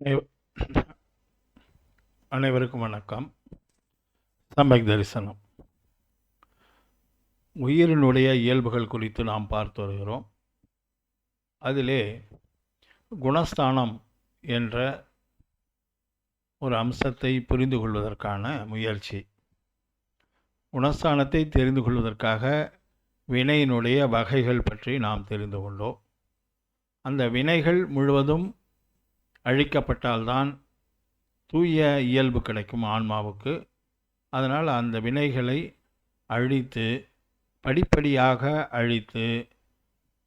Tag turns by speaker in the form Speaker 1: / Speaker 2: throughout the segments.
Speaker 1: அனைவ- அனைவருக்கும் வணக்கம். சமயக் தரிசனம். உயிரினுடைய இயல்புகள் குறித்து நாம் பார்த்து வருகிறோம். அதிலே குணஸ்தானம் என்ற ஒரு அம்சத்தை புரிந்து கொள்வதற்கான முயற்சி. குணஸ்தானத்தை தெரிந்து கொள்வதற்காக வினையினுடைய வகைகள் பற்றி நாம் தெரிந்து கொண்டோம். அந்த வினைகள் முழுவதும் அழிக்கப்பட்டால்தான் தூய இயல்பு கிடைக்கும் ஆன்மாவுக்கு. அதனால் அந்த வினைகளை அழித்து படிப்படியாக அழித்து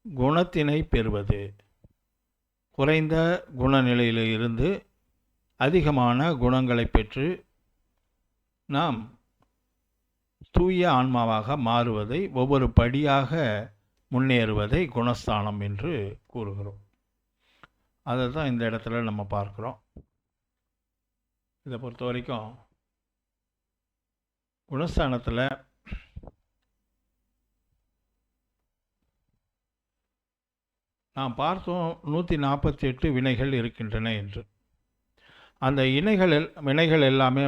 Speaker 1: குணத்தினை பெறுவது, குறைந்த குணநிலையில் இருந்து அதிகமான குணங்களை பெற்று நாம் தூய ஆன்மாவாக மாறுவதை, ஒவ்வொரு படியாக முன்னேறுவதை குணஸ்தானம் என்று கூறுகிறோம். அதை தான் இந்த இடத்துல நம்ம பார்க்குறோம். இதை பொறுத்த வரைக்கும் குணஸ்தானத்தில் நாம் பார்த்தோம் 148 வினைகள் இருக்கின்றன என்று. அந்த வினைகள் எல்லாமே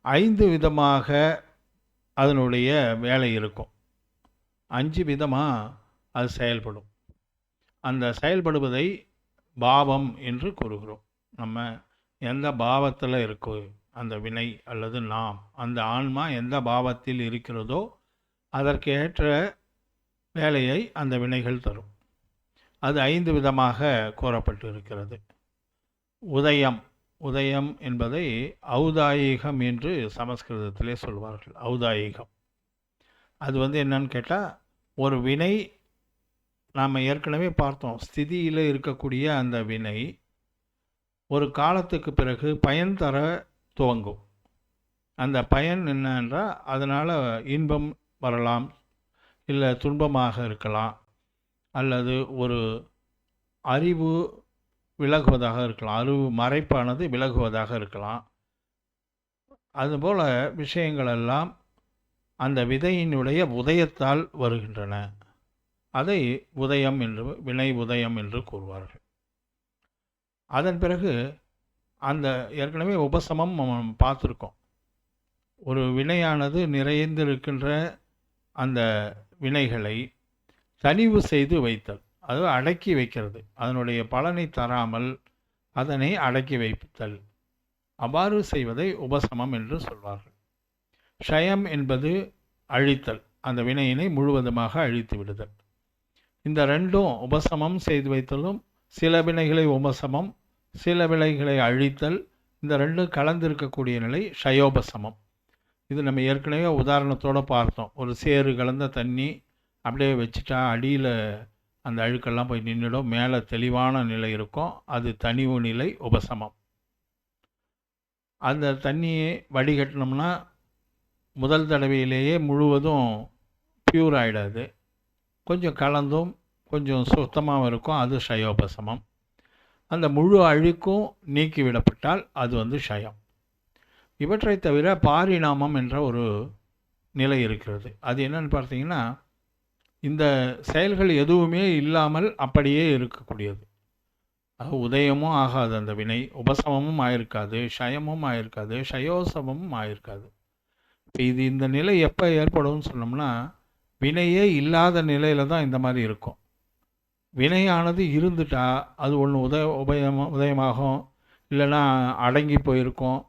Speaker 1: 5 விதமாக அதனுடைய வேலை இருக்கும். 5 விதமாக அது செயல்படும். அந்த செயல்படுவதை பாவம் என்று கூறுகிறோம். நம்ம எந்த பாவத்தில் இருக்கோ அந்த வினை அல்லது நாம், அந்த ஆன்மா எந்த பாவத்தில் இருக்கிறதோ அதற்கேற்ற வேலையை அந்த வினைகள் தரும். அது 5 விதமாக கூறப்பட்டு இருக்கிறது. உதயம் என்பதை ஔதாயிகம் என்று சமஸ்கிருதத்திலே சொல்வார்கள். ஔதாயிகம் அது என்னன்னு கேட்டால், ஒரு வினை நாம் ஏற்கனவே பார்த்தோம், ஸ்திதியில் இருக்கக்கூடிய அந்த வினை ஒரு காலத்துக்கு பிறகு பயன் தர துவங்கும். அந்த பயன் என்னென்றால், அதனால் இன்பம் வரலாம், இல்லை துன்பமாக இருக்கலாம், அல்லது ஒரு அறிவு விலகுவதாக இருக்கலாம், அறிவு மறைப்பானது விலகுவதாக இருக்கலாம். அதுபோல் விஷயங்களெல்லாம் அந்த விதையினுடைய உதயத்தால் வருகின்றன. அதை உதயம் என்று, வினை உதயம் என்று கூறுவார்கள். அதன் பிறகு அந்த ஏற்கனவே உபசமம் நம்ம பார்த்துருக்கோம். ஒரு வினையானது நிறைந்திருக்கின்ற அந்த வினைகளை தனிவு செய்து வைத்தல், அது அடக்கி வைக்கிறது. அதனுடைய பலனை தராமல் அதனை அடக்கி வைத்தல், அவ்வாறு செய்வதை உபசமம் என்று சொல்வார்கள். க்ஷயம் என்பது அழித்தல், அந்த வினையினை முழுவதுமாக அழித்து விடுதல். இந்த ரெண்டும் உபசமம் செய்து வைத்தலும், சில வினைகளை உபசமம், சில வினைகளை அழித்தல், இந்த ரெண்டும் கலந்திருக்கக்கூடிய நிலை க்ஷயோபசமம். இது நம்ம ஏற்கனவே உதாரணத்தோடு பார்த்தோம். ஒரு சேறு கலந்த தண்ணி அப்படியே வச்சுட்டா அடியில் அந்த அழுக்கெல்லாம் போய் நின்றுடும், மேலே தெளிவான நிலை இருக்கும். அது தனிவு நிலை உபசமம். அந்த தண்ணியை வடிகட்டினோம்னா முதல் தடவையிலேயே முழுவதும் பியூர் ஆகிடாது, கொஞ்சம் கலந்தும் கொஞ்சம் சுத்தமாகவும் இருக்கும். அது க்ஷயோபசமம். அந்த முழு அழுக்கும் நீக்கிவிடப்பட்டால் அது க்ஷயம். இவற்றை தவிர பாரிணாமம் என்ற ஒரு நிலை இருக்கிறது. அது என்னன்னு பார்த்தீங்கன்னா, இந்த செயல்கள் எதுவுமே இல்லாமல் அப்படியே இருக்கக்கூடியது. அது உதயமும் ஆகாது, அந்த வினை உபசமமும் ஆயிருக்காது, க்ஷயமும் ஆயிருக்காது, க்ஷயோசமமும் ஆயிருக்காது. இப்போ இந்த நிலை எப்போ ஏற்படும்னு சொன்னோம்னா, வினையே இல்லாத நிலையில் தான் இந்த மாதிரி இருக்கும். வினையானது இருந்துட்டா அது ஒன்று உதயமாகும், இல்லைன்னா அடங்கி போயிருக்கும்,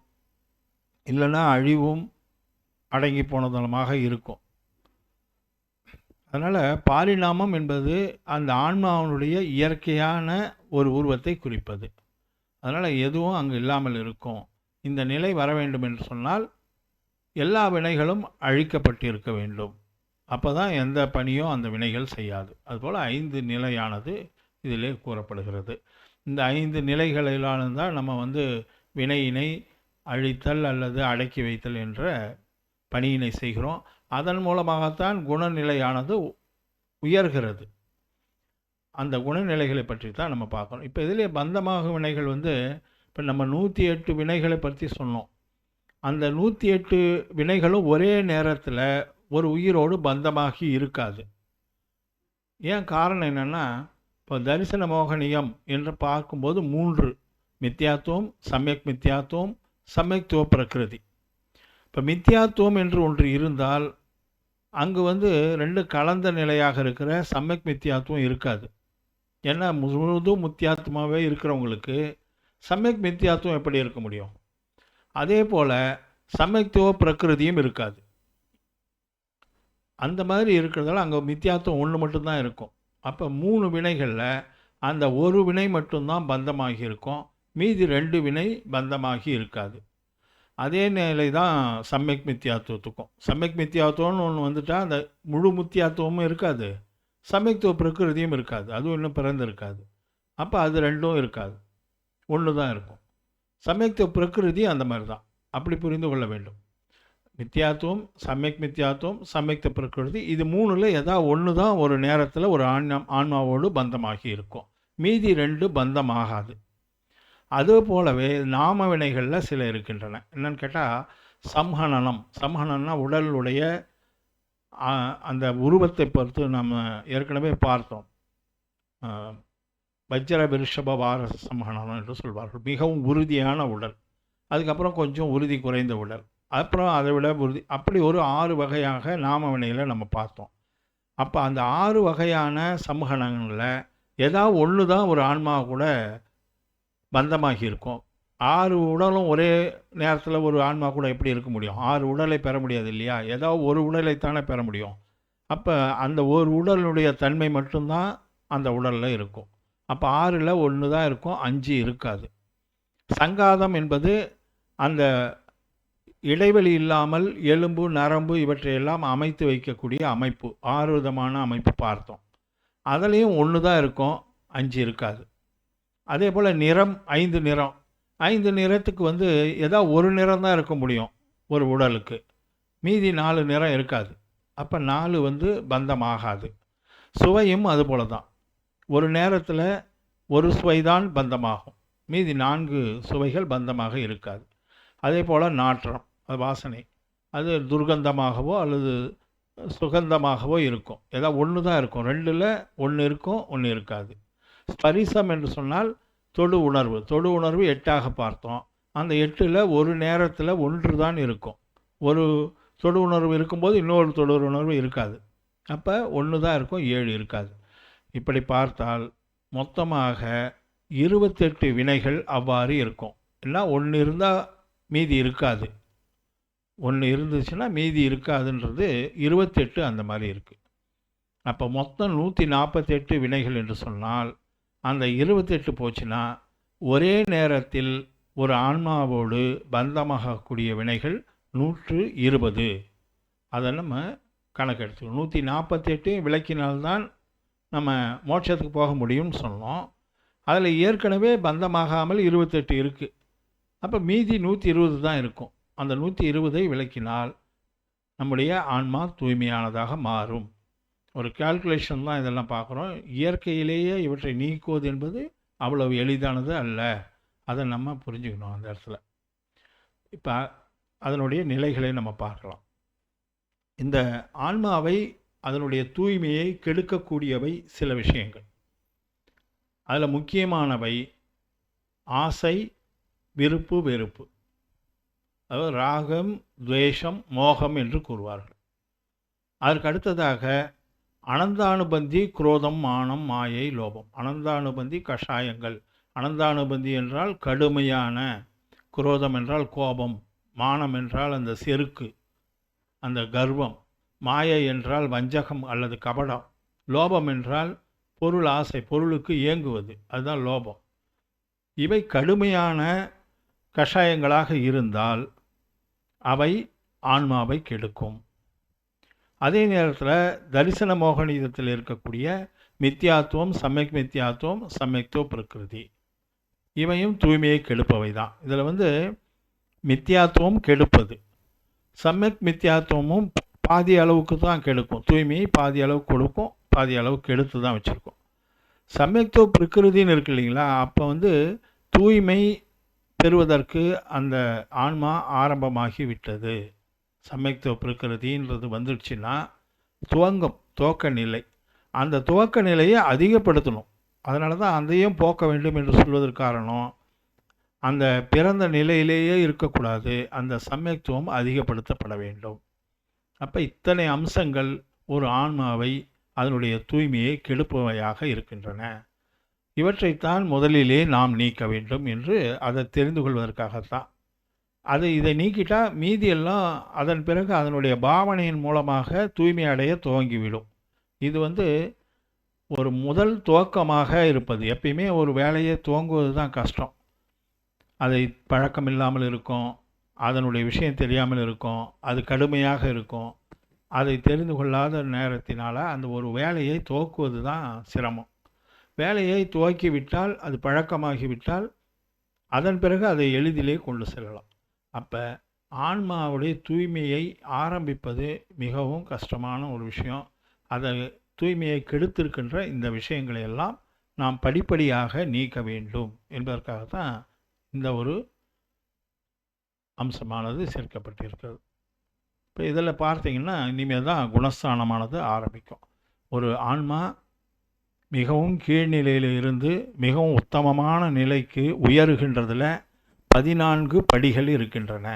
Speaker 1: இல்லைன்னா அழிவும் அடங்கி போனதனமாக இருக்கும். அதனால் பாரிணாமம் என்பது அந்த ஆன்மாவினுடைய இயற்கையான ஒரு உருவத்தை குறிப்பது. அதனால் எதுவும் அங்கு இல்லாமல் இருக்கும். இந்த நிலை வர வேண்டும் என்று சொன்னால் எல்லா வினைகளும் அழிக்கப்பட்டு இருக்க வேண்டும். அப்போ தான் எந்த பணியும் அந்த வினைகள் செய்யாது. அதுபோல் 5 நிலையானது இதிலே கூறப்படுகிறது. இந்த 5 நிலைகளிலான தான் நம்ம வினையினை அழித்தல் அல்லது அடக்கி வைத்தல் என்ற பணியினை செய்கிறோம். அதன் மூலமாகத்தான் குணநிலையானது உயர்கிறது. அந்த குணநிலைகளை பற்றி தான் நம்ம பார்க்கணும். இப்போ இதிலே பந்தமாக வினைகள் இப்போ நம்ம 108 வினைகளை பற்றி சொன்னோம். அந்த 108 வினைகளும் ஒரே நேரத்தில் ஒரு உயிரோடு பந்தமாகி இருக்காது. ஏன் காரணம் என்னென்னா, இப்போ தரிசன மோகனியம் என்று பார்க்கும்போது 3 மித்யாத்துவம், சமயக் மித்யாத்துவம், சமயத்துவ பிரகிருதி. இப்போ மித்யாத்துவம் என்று ஒன்று இருந்தால் அங்கு ரெண்டு கலந்த நிலையாக இருக்கிற சமயக் மித்யாத்துவம் இருக்காது. ஏன்னா முழுதும் மித்யாத்மாவே இருக்கிறவங்களுக்கு சமயக் மித்யாத்துவம் எப்படி இருக்க முடியும்? அதே போல் சமயத்துவ பிரகிருதியும் இருக்காது. அந்த மாதிரி இருக்கிறதால அங்கே மித்யாத்துவம் ஒன்று மட்டும்தான் இருக்கும். அப்போ 3 வினைகளில் அந்த ஒரு வினை மட்டும்தான் பந்தமாகி இருக்கும், மீதி 2 வினை பந்தமாகி இருக்காது. அதே நிலை தான் சமயக் மித்யாத்துவத்துக்கும். சமயக் மித்யாத்துவம்னு ஒன்று வந்துட்டால் அந்த முழு மித்யாத்துவமும் இருக்காது, சமயத்துவ பிரகிருதியும் இருக்காது, அதுவும் இன்னும் பிறந்திருக்காது. அப்போ அது 2ம் இருக்காது, ஒன்று தான் இருக்கும். சமயத்துவ பிரகிருதி அந்த மாதிரி தான், அப்படி புரிந்து கொள்ள வேண்டும். மித்யாத்துவம், சமயக் மித்யாத்துவம், சமயத்துவ பிரகிருதி, இது 3ல் ஏதாவது ஒன்று தான் ஒரு நேரத்தில் ஒரு ஆன்மாவோடு பந்தமாகி இருக்கும், மீதி 2 பந்தமாகாது. அது போலவே நாம வினைகளில் சில இருக்கின்றன. என்னன்னு கேட்டால் சம்ஹனனம். சம்ஹனம்னா உடலுடைய அந்த உருவத்தை பொறுத்து நம்ம ஏற்கனவே பார்த்தோம். வஜ்ர விருஷப வார சம்ஹனனம் என்று சொல்வார்கள். மிகவும் உறுதியான உடல், அதுக்கப்புறம் கொஞ்சம் உறுதி குறைந்த உடல், அப்புறம் அதை விட உறுதி, அப்படி ஒரு 6 வகையாக நாம வினையில் நம்ம பார்த்தோம். அப்போ அந்த 6 வகையான சம்ஹனங்களில் ஏதாவது ஒன்று தான் ஒரு ஆன்மா கூட பந்தமாகி இருக்கும். 6 உடலும் ஒரே நேரத்தில் ஒரு ஆன்மா கூட எப்படி இருக்க முடியும்? 6 உடலை பெற முடியாது இல்லையா? ஏதாவது ஒரு உடலைத்தானே பெற முடியும். அப்போ அந்த ஒரு உடலுடைய தன்மை மட்டும்தான் அந்த உடலில் இருக்கும். அப்போ 6ல் 1 தான் இருக்கும், 5 இருக்காது. சங்காதம் என்பது அந்த இடைவெளி இல்லாமல் எலும்பு நரம்பு இவற்றையெல்லாம் அமைத்து வைக்கக்கூடிய அமைப்பு. 6 விதமான அமைப்பு பார்த்தோம். அதுலேயும் 1 தான் இருக்கும், 5 இருக்காது. அதே போல் நிறம், 5 நிறம். 5 நிறத்துக்கு ஏதாவது ஒரு நிறம் தான் இருக்க முடியும் ஒரு உடலுக்கு, மீதி 4 நிறம் இருக்காது. அப்போ 4 பந்தமாகாது. சுவையும் அதுபோல தான், ஒரு நேரத்தில் ஒரு சுவை தான் பந்தமாகும், மீதி 4 சுவைகள் பந்தமாக இருக்காது. அதே போல் நாற்றம், அது வாசனை, அது துர்கந்தமாகவோ அல்லது சுகந்தமாகவோ இருக்கும். ஏதாவது ஒன்று தான் இருக்கும், 2ல் 1 இருக்கும், 1 இருக்காது. ஸ்பரிசம் என்று சொன்னால் தொடு உணர்வு. தொடு உணர்வு 8ஆக பார்த்தோம். அந்த 8ல் ஒரு நேரத்தில் 1 தான் இருக்கும். ஒரு தொடு உணர்வு இருக்கும்போது இன்னொரு தொடு உணர்வு இருக்காது. அப்போ 1 தான் இருக்கும், 7 இருக்காது. இப்படி பார்த்தால் மொத்தமாக 28 வினைகள் அவ்வாறு இருக்கும். இல்லை 1 இருந்தால் மீதி இருக்காது, 1 இருந்துச்சுன்னா மீதி இருக்காதுன்றது 28 அந்த மாதிரி இருக்குது. அப்போ மொத்தம் 148 வினைகள் என்று சொன்னால் அந்த 28 போச்சுன்னா ஒரே நேரத்தில் ஒரு ஆன்மாவோடு பந்தமாகக்கூடிய வினைகள் 120. அதை நம்ம கணக்கெடுத்துக்கணும். 148 விளக்கினால்தான் நம்ம மோட்சத்துக்கு போக முடியும்னு சொன்னோம். அதில் ஏற்கனவே பந்தமாகாமல் 28 இருக்குது. அப்போ மீதி 120 தான் இருக்கும். அந்த 120ஐ விளக்கினால் நம்முடைய ஆன்மா தூய்மையானதாக மாறும். ஒரு கால்குலேஷன் தான் இதெல்லாம் பார்க்குறோம். இயற்கையிலேயே இவற்றை நீக்குவது என்பது அவ்வளவு எளிதானது அல்ல. அதை நம்ம புரிஞ்சுக்கணும் அந்த இடத்துல. இப்போ அதனுடைய நிலைகளை நம்ம பார்க்கலாம். இந்த ஆன்மாவை அதனுடைய தூய்மையை கெடுக்கக்கூடியவை சில விஷயங்கள். அதில் முக்கியமானவை ஆசை, விருப்பு, வெறுப்பு. அதாவது ராகம், துவேஷம், மோகம் என்று கூறுவார்கள். அதற்கு அடுத்ததாக அனந்தானுபந்தி, குரோதம், மானம், மாயை, லோபம். அனந்தானுபந்தி கஷாயங்கள். அனந்தானுபந்தி என்றால் கடுமையான, குரோதம் என்றால் கோபம், மானம் என்றால் அந்த செருக்கு, அந்த கர்வம், மாயை என்றால் வஞ்சகம் அல்லது கபடம், லோபம் என்றால் பொருள் ஆசை, பொருளுக்கு ஏங்குவது, அதுதான் லோபம். இவை கடுமையான கஷாயங்களாக இருந்தால் அவை ஆன்மாவை கெடுக்கும். அதே நேரத்தில் தரிசன மோகனீதத்தில் இருக்கக்கூடிய மித்யாத்துவம், சமயக் மித்யாத்துவம், சமயத்துவ பிரகிருதி, இவையும் தூய்மையை கெடுப்பவை தான். இதில் மித்யாத்துவம் கெடுப்பது, சமயக் மித்யாத்துவமும் பாதி அளவுக்கு தான் கெடுக்கும். தூய்மையை பாதி அளவு கொடுக்கும், பாதி அளவு கெடுத்து தான் வச்சுருக்கோம். சமயத்துவ பிரகிருதின்னு இருக்கு இல்லைங்களா? அப்போ தூய்மை பெறுவதற்கு அந்த ஆன்மா ஆரம்பமாகி விட்டது. சமயத்துவ பிரகிருதின்றது வந்துடுச்சுன்னா துவக்க நிலை. அந்த துவக்க நிலையை அதிகப்படுத்தணும். அதனால தான் அதையும் போக்க வேண்டும் என்று சொல்வதற்கு காரணம், அந்த பிறந்த நிலையிலேயே இருக்கக்கூடாது, அந்த சமயத்துவம் அதிகப்படுத்தப்பட வேண்டும். அப்போ இத்தனை அம்சங்கள் ஒரு ஆன்மாவை அதனுடைய தூய்மையை கெடுப்பவையாக இருக்கின்றன. இவற்றைத்தான் முதலிலே நாம் நீக்க வேண்டும் என்று அதை தெரிந்து கொள்வதற்காகத்தான். இதை நீக்கிட்டா மீதியெல்லாம் அதன் பிறகு அதனுடைய பாவனையின் மூலமாக தூய்மை அடைய துவங்கிவிடும். இது ஒரு முதல் துவக்கமாக இருப்பது. எப்பயுமே ஒரு வேலையை துவங்குவது தான் கஷ்டம். அதை பழக்கம் இல்லாமல் இருக்கும், அதனுடைய விஷயம் தெரியாமல் இருக்கும், அது கடுமையாக இருக்கும். அதை தெரிந்து கொள்ளாத நேரத்தினால் அந்த ஒரு வேலையை துவக்குவது தான் சிரமம். வேலையை துவக்கிவிட்டால், அது பழக்கமாகிவிட்டால், அதன் பிறகு அதை எளிதிலே கொண்டு செல்லலாம். அப்போ ஆன்மாவுடைய தூய்மையை ஆரம்பிப்பது மிகவும் கஷ்டமான ஒரு விஷயம். அதை தூய்மையை கெடுத்திருக்கின்ற இந்த விஷயங்களை எல்லாம் நாம் படிப்படியாக நீக்க வேண்டும் என்பதற்காகத்தான் இந்த ஒரு அம்சமானது சேர்க்கப்பட்டிருக்கிறது. இப்போ இதில் பார்த்தீங்கன்னா இனிமேல் தான் குணஸ்தானமானது ஆரம்பிக்கும். ஒரு ஆன்மா மிகவும் கீழ்நிலையில் இருந்து மிகவும் உத்தமமான நிலைக்கு உயருகின்றதில் 14 படிகள் இருக்கின்றன.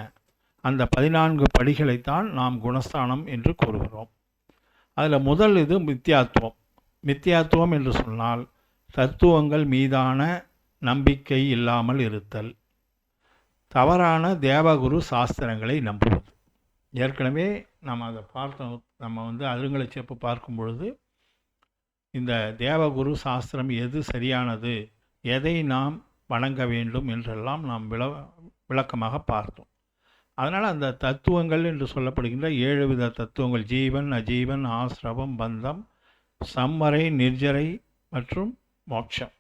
Speaker 1: அந்த 14 படிகளைத்தான் நாம் குணஸ்தானம் என்று கூறுகிறோம். அதில் முதல் இது மித்யாத்துவம். மித்யாத்துவம் என்று சொன்னால் தத்துவங்கள் மீதான நம்பிக்கை இல்லாமல் இருத்தல், தவறான தேவகுரு சாஸ்திரங்களை நம்புவது. ஏற்கனவே நாம் அதை பார்த்தோம். நம்ம அருங்கலட்சியப்பை பார்க்கும் பொழுது இந்த தேவகுரு சாஸ்திரம் எது சரியானது, எதை நாம் வணங்க வேண்டும் என்றெல்லாம் நாம் விளக்கமாக பார்த்தோம். அதனால் அந்த தத்துவங்கள் என்று சொல்லப்படுகின்ற 7 வித தத்துவங்கள், ஜீவன், அஜீவன், ஆசிரவம், பந்தம், சம்மரை, நிர்ஜரை மற்றும் மோட்சம்,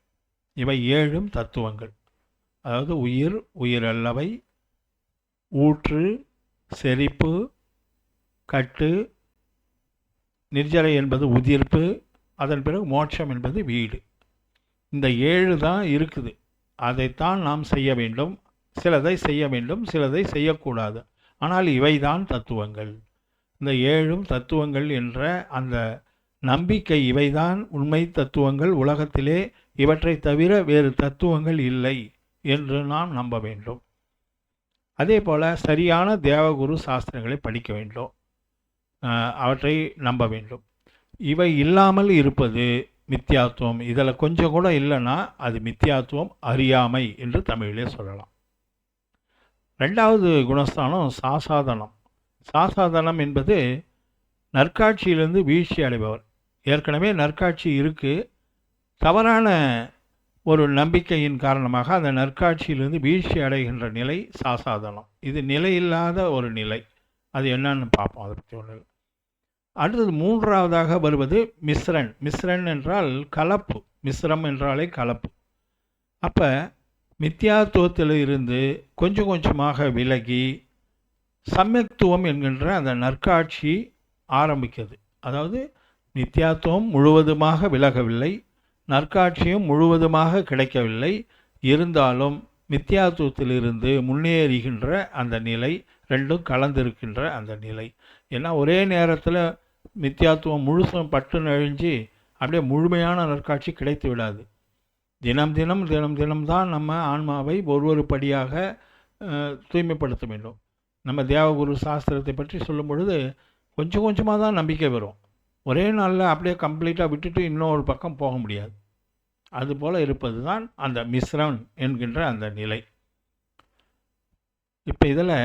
Speaker 1: இவை 7 தத்துவங்கள். அதாவது உயிர், உயிரல்லவை, ஊற்று, செரிப்பு, கட்டு, நிர்ஜரை என்பது உதிர்ப்பு, அதன் பிறகு மோட்சம் என்பது வீடு. இந்த 7 தான் இருக்குது. அதைத்தான் நாம் செய்ய வேண்டும். சிலதை செய்ய வேண்டும், சிலதை செய்யக்கூடாது. ஆனால் இவைதான் தத்துவங்கள். இந்த 7 தத்துவங்கள் என்ற அந்த நம்பிக்கை, இவைதான் உண்மை தத்துவங்கள், உலகத்திலே இவற்றை தவிர வேறு தத்துவங்கள் இல்லை என்று நாம் நம்ப வேண்டும். அதே போல் சரியான தேவகுரு சாஸ்திரங்களை படிக்க வேண்டும், அவற்றை நம்ப வேண்டும். இவை இல்லாமல் இருப்பது மித்யாத்துவம். இதில் கொஞ்சம் கூட இல்லைன்னா அது மித்யாத்துவம், அறியாமை என்று தமிழிலே சொல்லலாம். ரெண்டாவது குணஸ்தானம் சாசாதனம். சாசாதனம் என்பது நற்காட்சியிலிருந்து வீழ்ச்சி அடைபவர். ஏற்கனவே நற்காட்சி இருக்குது, தவறான ஒரு நம்பிக்கையின் காரணமாக அந்த நற்காட்சியிலிருந்து வீழ்ச்சி அடைகின்ற நிலை சாசாதனம். இது நிலையில்லாத ஒரு நிலை. அது என்னன்னு பார்ப்போம். அதை பற்றி ஒன்று. அடுத்தது மூன்றாவதாக வருவது மிஸ்ரன். மிஸ்ரன் என்றால் கலப்பு. மிஸ்ரம் என்றாலே கலப்பு. அப்போ மித்யாத்துவத்தில் இருந்து கொஞ்சம் கொஞ்சமாக விலகி சமயத்துவம் என்கின்ற அந்த நற்காட்சி ஆரம்பிக்கிறது. அதாவது மித்யாத்துவம் முழுவதுமாக விலகவில்லை, நற்காட்சியும் முழுவதுமாக கிடைக்கவில்லை. இருந்தாலும் மித்யாத்துவத்திலிருந்து முன்னேறுகின்ற அந்த நிலை, ரெண்டும் கலந்திருக்கின்ற அந்த நிலை. ஏன்னா ஒரே நேரத்தில் மித்யாத்துவம் முழுசும் பட்டு நழிஞ்சு அப்படியே முழுமையான நற்காட்சி கிடைத்து விடாது. தினம் தினம் தினம் தினம்தான் நம்ம ஆன்மாவை ஒரு படியாக தூய்மைப்படுத்த வேண்டும். நம்ம தேவகுரு சாஸ்திரத்தை பற்றி சொல்லும் பொழுது கொஞ்சம் கொஞ்சமாக தான் நம்பிக்கை வரும். ஒரே நாளில் அப்படியே கம்ப்ளீட்டாக விட்டுட்டு இன்னொரு பக்கம் போக முடியாது. அதுபோல் இருப்பது தான் அந்த மிஸ்ரன் என்கின்ற அந்த நிலை. இப்போ இதில்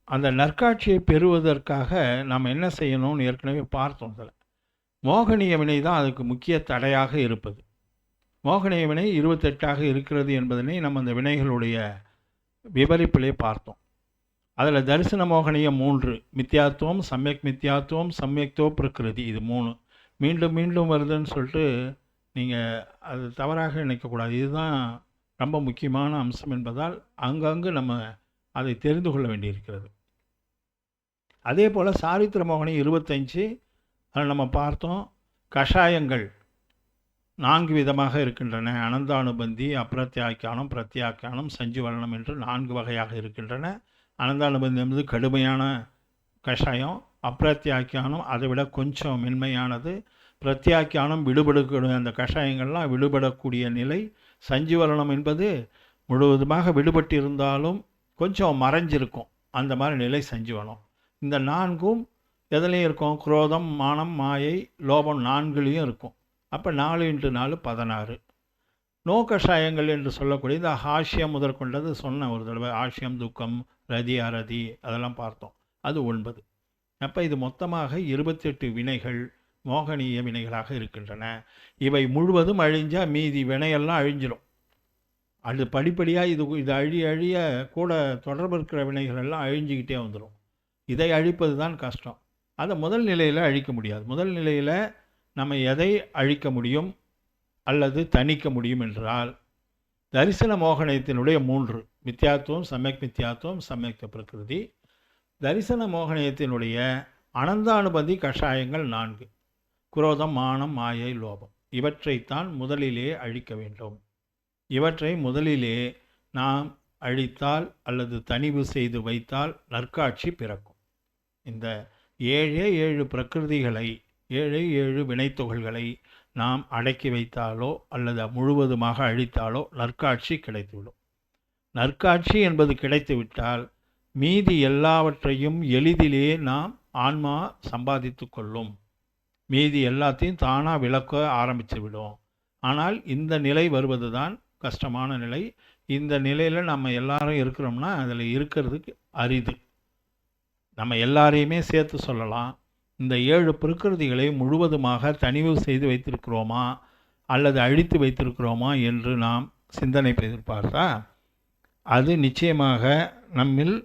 Speaker 1: அந்த நற்காட்சியை பெறுவதற்காக நாம் என்ன செய்யணும்னு ஏற்கனவே பார்த்தோம். இதில் மோகனிய வினை தான் அதுக்கு முக்கிய தடையாக இருப்பது. மோகனிய வினை 28ஆக இருக்கிறது என்பதனை நம்ம அந்த வினைகளுடைய விவரிப்பிலே பார்த்தோம். அதில் தரிசன மோகனியம் 3, மித்யாத்துவம், சமயக் மித்யாத்துவம், சமயக்தோ பிரகிருதி, இது 3 மீண்டும் மீண்டும் வருதுன்னு சொல்லிட்டு நீங்கள் அது தவறாக நினைக்கக்கூடாது. இதுதான் ரொம்ப முக்கியமான அம்சம் என்பதால் அங்கங்கு நம்ம அதை தெரிந்து கொள்ள வேண்டியிருக்கிறது. அதே போல் சாரித்திர மோகனி 25, அதில் நம்ம பார்த்தோம். கஷாயங்கள் 4 விதமாக இருக்கின்றன. அனந்தானுபந்தி, அப்பிரத்யாக்கியானம், பிரத்யாக்கியானம், சஞ்சுவரணம் என்று 4 வகையாக இருக்கின்றன. அனந்தானுபந்தி என்பது கடுமையான கஷாயம், அப்பிரத்யாக்கியானம் அதை விட கொஞ்சம் மென்மையானது, பிரத்யாக்கியானம் விடுபடக்கூடிய அந்த கஷாயங்கள்லாம் விடுபடக்கூடிய நிலை, சஞ்சுவரணம் என்பது முழுவதுமாக விடுபட்டு இருந்தாலும் கொஞ்சம் மறைஞ்சிருக்கும். அந்த மாதிரி நிலை சஞ்சீவனம். இந்த நான்கும் எதுலேயும் இருக்கும்? குரோதம், மானம், மாயை, லோபம் நான்குலேயும் இருக்கும். அப்போ 4 × 4 16. நோ கஷாயங்கள் என்று சொல்லக்கூடிய இந்த ஹாஷ்யம் முதற்கொண்டது சொன்ன ஒரு தடவை. ஆஷ்யம், துக்கம், ரதி, அரதி அதெல்லாம் பார்த்தோம். அது 9. அப்போ இது மொத்தமாக 28 வினைகள் மோகனீய வினைகளாக இருக்கின்றன. இவை முழுவதும் அழிஞ்சால் மீதி வினையெல்லாம் அழிஞ்சிடும். அது படிப்படியாக இது அழிய கூட தொடர்பு இருக்கிற வினைகள் எல்லாம் அழிஞ்சிக்கிட்டே வந்துடும். இதை அழிப்பது தான் கஷ்டம். அதை முதல் நிலையில் அழிக்க முடியாது. முதல் நிலையில் நம்ம எதை அழிக்க முடியும் அல்லது தணிக்க முடியும் என்றால், தரிசன மோகனத்தினுடைய 3 மித்யாத்துவம், சமயக் மித்யாத்துவம், சமயக் பிரகிருதி. தரிசன மோகனத்தினுடைய அனந்தானுபந்தி கஷாயங்கள் 4: குரோதம், மானம், மாயை, லோபம். இவற்றைத்தான் முதலிலே அழிக்க வேண்டும். இவற்றை முதலிலே நாம் அழித்தால் அல்லது தணிவு செய்து வைத்தால் நற்காட்சி பிறக்கும். இந்த 7 பிரகிருதிகளை, 7 வினைத்தொகைகளை நாம் அடக்கி வைத்தாலோ அல்லது முழுவதுமாக அழித்தாலோ நற்காட்சி கிடைத்துவிடும். நற்காட்சி என்பது கிடைத்துவிட்டால் மீதி எல்லாவற்றையும் எளிதிலே நாம் ஆன்மா சம்பாதித்து கொள்ளும். மீதி எல்லாத்தையும் தானாக விளக்க ஆரம்பித்து விடும். ஆனால் இந்த நிலை வருவது தான் கஷ்டமான நிலை. இந்த நிலையில் நம்ம எல்லாரும் இருக்கிறோம்னா அதில் இருக்கிறதுக்கு அரிது. நம்ம எல்லாரையுமே சேர்த்து சொல்லலாம். இந்த 7 பிரகிருதிகளை முழுவதுமாக தணிவு செய்து வைத்திருக்கிறோமா அல்லது அழித்து வைத்திருக்கிறோமா என்று நாம் சிந்தனை பார்த்தா அது நிச்சயமாக நம்மில்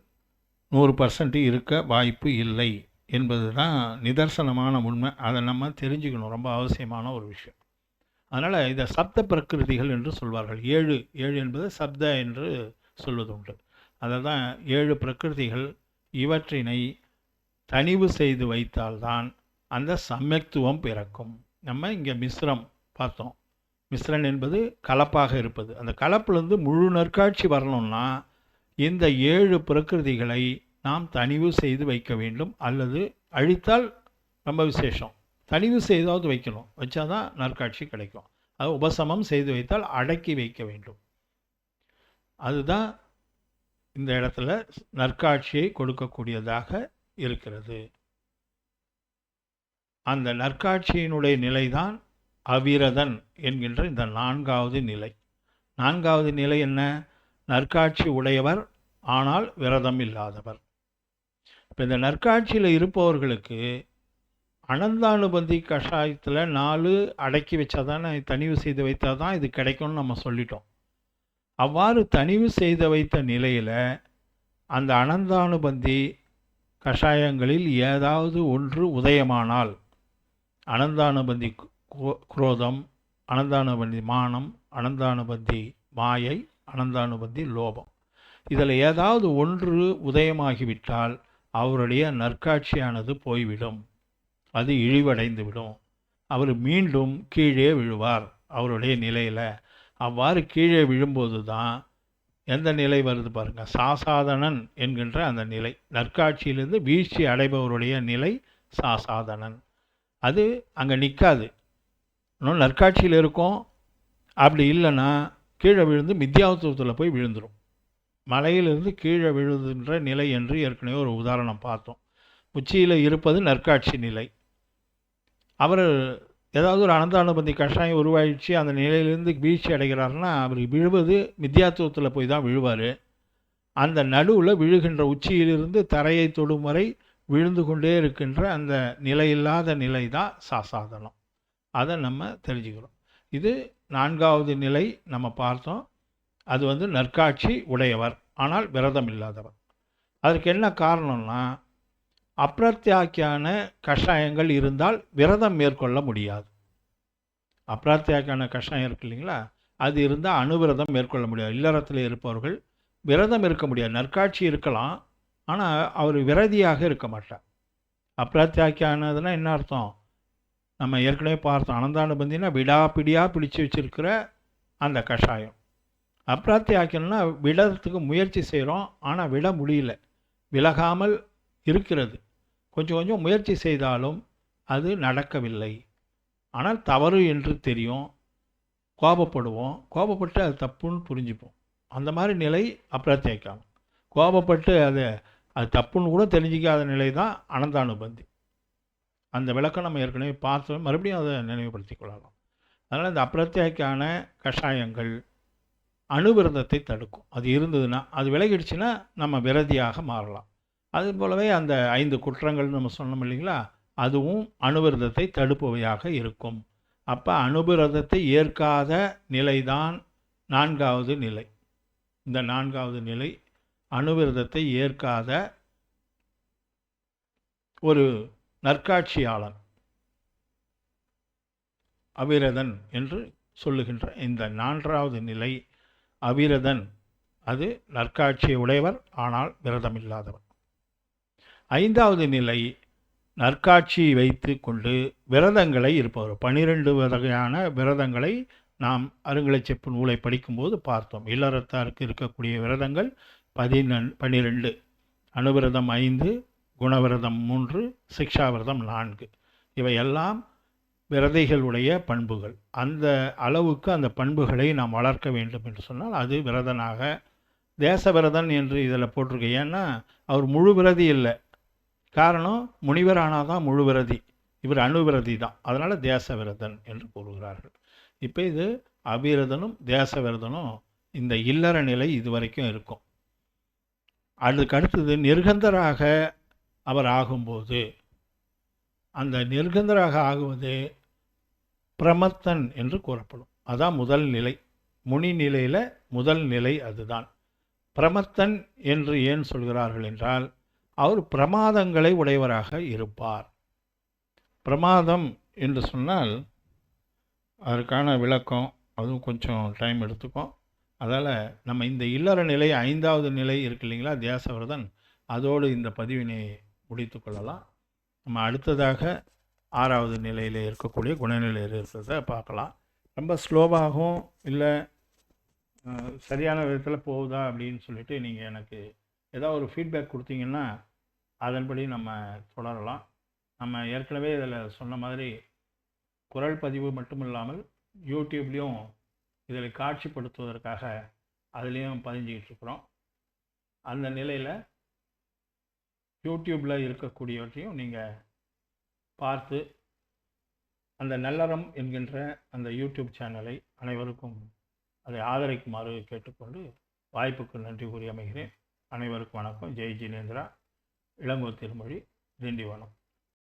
Speaker 1: 100% இருக்க வாய்ப்பு இல்லை என்பது தான் நிதர்சனமான உண்மை. அதை நம்ம தெரிஞ்சுக்கணும். ரொம்ப அவசியமான ஒரு விஷயம். அதனால் இதை சப்த பிரகிருதிகள் என்று சொல்வார்கள். 7 என்பது சப்த என்று சொல்வது உண்டு. அதை தான் 7 பிரகிருதிகள். இவற்றினை தணிவு செய்து வைத்தால்தான் அந்த சமயத்துவம் பிறக்கும். நம்ம இங்கே மிஸ்ரம் பார்த்தோம். மிஸ்ரன் என்பது கலப்பாக இருப்பது. அந்த கலப்பிலிருந்து முழு நற்காட்சி வரணும்னா இந்த 7 பிரகிருதிகளை நாம் தணிவு செய்து வைக்க வேண்டும். அல்லது அழித்தால் ரொம்ப விசேஷம், தணிவு செய்தாவது வைக்கணும். வச்சாதான் நற்காட்சி கிடைக்கும். அது உபசமம் செய்து வைத்தால் அடக்கி வைக்க வேண்டும். அதுதான் இந்த இடத்துல நற்காட்சியை கொடுக்கக்கூடியதாக இருக்கிறது. அந்த நற்காட்சியினுடைய நிலைதான் அவிரதன் என்கின்ற இந்த 4வது நிலை. 4வது நிலை என்ன? நற்காட்சி உடையவர் ஆனால் விரதம் இல்லாதவர். இப்போ இந்த நற்காட்சியில் இருப்பவர்களுக்கு அனந்தானுபந்தி கஷாயத்தில் 4 அடக்கி வச்சாதானே, தணிவு செய்து வைத்தால் தான் இது கிடைக்கும்னு நம்ம சொல்லிட்டோம். அவ்வாறு தணிவு செய்து வைத்த நிலையில் அந்த அனந்தானுபந்தி கஷாயங்களில் ஏதாவது ஒன்று உதயமானால், அனந்தானுபந்தி குரோதம், அனந்தானுபந்தி மானம், அனந்தானுபந்தி மாயை, அனந்தானுபந்தி லோபம், இதில் ஏதாவது ஒன்று உதயமாகிவிட்டால் அவருடைய நற்காட்சியானது போய்விடும். அது இழிவடைந்து விடும். அவர் மீண்டும் கீழே விழுவார் அவருடைய நிலையில். அவ்வாறு கீழே விழும்போது தான் எந்த நிலை வருது பாருங்கள், சாசாதனன் என்கின்ற அந்த நிலை. நற்காட்சியிலிருந்து வீழ்ச்சி அடைபவருடைய நிலை சாசாதனன். அது அங்கே நிற்காது. இன்னும் நற்காட்சியில் இருக்கும். அப்படி இல்லைன்னா கீழே விழுந்து மித்யாத்துவத்தில் போய் விழுந்துடும். மலையிலிருந்து கீழே விழுதுன்ற நிலை என்று ஏற்கனவே ஒரு உதாரணம் பார்த்தோம். உச்சியில் இருப்பது நற்காட்சி நிலை. அவர் ஏதாவது ஒரு அனந்தானுபந்தி கஷாயம் உருவாயிடுச்சு, அந்த நிலையிலிருந்து வீழ்ச்சி அடைகிறாருன்னா அவர் விழுவது மித்யாத்துவத்தில் போய் தான் விழுவார். அந்த நடுவில் விழுகின்ற உச்சியிலிருந்து தரையை தொடும் வரை விழுந்து கொண்டே இருக்கின்ற அந்த நிலையில்லாத நிலை தான் சாசாதனம். அதை நம்ம தெரிஞ்சுக்கிறோம். இது 4வது நிலை நம்ம பார்த்தோம். அது நற்காட்சி உடையவர் ஆனால் விரதம் இல்லாதவர். அதற்கு என்ன காரணம்னா, அப்பிரத்யாக்கியான கஷாயங்கள் இருந்தால் விரதம் மேற்கொள்ள முடியாது. அப்பிரத்யாக்கியான கஷாயம் இருக்கு இல்லைங்களா, அது இருந்தால் அணுவிரதம் மேற்கொள்ள முடியாது. இல்லறத்தில் இருப்பவர்கள் விரதம் இருக்க முடியாது. நற்காட்சி இருக்கலாம், ஆனால் அவர் விரதியாக இருக்க மாட்டார். அப்பிரத்யாக்கியானதுன்னா என்ன அர்த்தம்? நம்ம ஏற்கனவே பார்த்தோம். அனந்தானுபந்தினா விடாப்பிடியாக பிடிச்சு வச்சிருக்கிற அந்த கஷாயம். அப்பிரத்யாக்கியம்னா விடறதுக்கு முயற்சி செய்கிறோம், ஆனால் விட முடியல, விலகாமல் இருக்கிறது. கொஞ்சம் கொஞ்சம் முயற்சி செய்தாலும் அது நடக்கவில்லை. ஆனால் தவறு என்று தெரியும். கோபப்படுவோம். கோபப்பட்டு அது தப்புன்னு புரிஞ்சுப்போம். அந்த மாதிரி நிலை அப்பிரத்யேகம். கோபப்பட்டு அது தப்புன்னு கூட தெரிஞ்சிக்காத நிலை தான் அனந்தானுபந்தி. அந்த விளக்கம் நம்ம ஏற்கனவே பார்த்தோம், மறுபடியும் அதை நினைவுபடுத்திக் கொள்ளலாம். அதனால் இந்த அப்பிரத்யேகான கஷாயங்கள் அணுவிரதத்தை தடுக்கும். அது இருந்ததுன்னா, அது விலகிடுச்சுன்னா நம்ம விரதியாக மாறலாம். அது போலவே அந்த 5 குற்றங்கள் நம்ம சொன்னோம் இல்லைங்களா, அதுவும் அணுவிரதத்தை தடுப்பவையாக இருக்கும். அப்போ அணுவிரதத்தை ஏற்காத நிலைதான் 4வது நிலை. இந்த 4வது நிலை அணுவிரதத்தை ஏற்காத ஒரு நற்காட்சியாளன், அவிரதன் என்று சொல்லுகின்ற இந்த 4வது நிலை அவிரதன். அது நற்காட்சியை உடையவர், ஆனால் விரதமில்லாதவர். 5வது நிலை நற்காட்சியை வைத்து கொண்டு விரதங்களை இருப்பவர். 12 வகையான விரதங்களை நாம் அருங்கலைச்செப்பு நூலை படிக்கும்போது பார்த்தோம். இல்லறத்தாருக்கு இருக்கக்கூடிய விரதங்கள் 12. அணுவிரதம் 5, குணவிரதம் 3, சிக்ஷாவிரதம் 4. இவையெல்லாம் விரதைகளுடைய பண்புகள். அந்த அளவுக்கு அந்த பண்புகளை நாம் வளர்க்க வேண்டும் என்று சொன்னால் அது விரதனாக, தேசவிரதன் என்று இதில் போட்டிருக்கு. ஏன்னா அவர் முழு விரதி இல்லை. காரணம், முனிவர் ஆனால் தான் முழு விரதி, இவர் அணுவிரதி தான். அதனால் தேசவிரதன் என்று கூறுகிறார்கள். இப்போ இது அபிரதனும் தேசவிரதனும் இந்த இல்லற நிலை இதுவரைக்கும் இருக்கும். அதுக்கு அடுத்தது நிர்கந்தராக அவர் ஆகும்போது, அந்த நிர்கந்தராக ஆகுவது பிரமத்தன் என்று கூறப்படும். அதான் முதல் நிலை. முனி நிலையில் முதல் நிலை அதுதான். பிரமத்தன் என்று ஏன் சொல்கிறார்கள் என்றால், அவர் பிரமாதங்களை உடையவராக இருப்பார். பிரமாதம் என்று சொன்னால் அதற்கான விளக்கம் அதுவும் கொஞ்சம் டைம் எடுத்துக்கும். அதால் நம்ம இந்த இல்லற நிலை 5வது நிலை இருக்கு இல்லைங்களா, தேசவிரதன், அதோடு இந்த பதிவினை முடித்து கொள்ளலாம். நம்ம அடுத்ததாக 6வது நிலையில் இருக்கக்கூடிய குணநிலையில் இருக்கிறத பார்க்கலாம். ரொம்ப ஸ்லோவாகவும் இல்லை சரியான விதத்தில் போகுதா அப்படின்னு சொல்லிட்டு நீங்கள் எனக்கு ஏதாவது ஒரு ஃபீட்பேக் கொடுத்தீங்கன்னா அதன்படி நம்ம தொடரலாம். நம்ம ஏற்கனவே இதில் சொன்ன மாதிரி குரல் பதிவு மட்டும் இல்லாமல் யூடியூப்லேயும் இதில் காட்சிப்படுத்துவதற்காக அதுலேயும் பதிஞ்சிக்கிட்டு இருக்கிறோம். அந்த நிலையில் யூடியூப்பில் இருக்கக்கூடியவற்றையும் நீங்கள் பார்த்து அந்த நல்லறம் என்கின்ற அந்த யூடியூப் சேனலை அனைவருக்கும் அதை ஆதரிக்குமாறு கேட்டுக்கொண்டு வாய்ப்புக்கு நன்றி கூறி அமைகிறேன். அனைவருக்கும் வணக்கம். ஜெய் ஜினேந்திரா. இளங்கோ திருமொழி, திண்டிவனம்.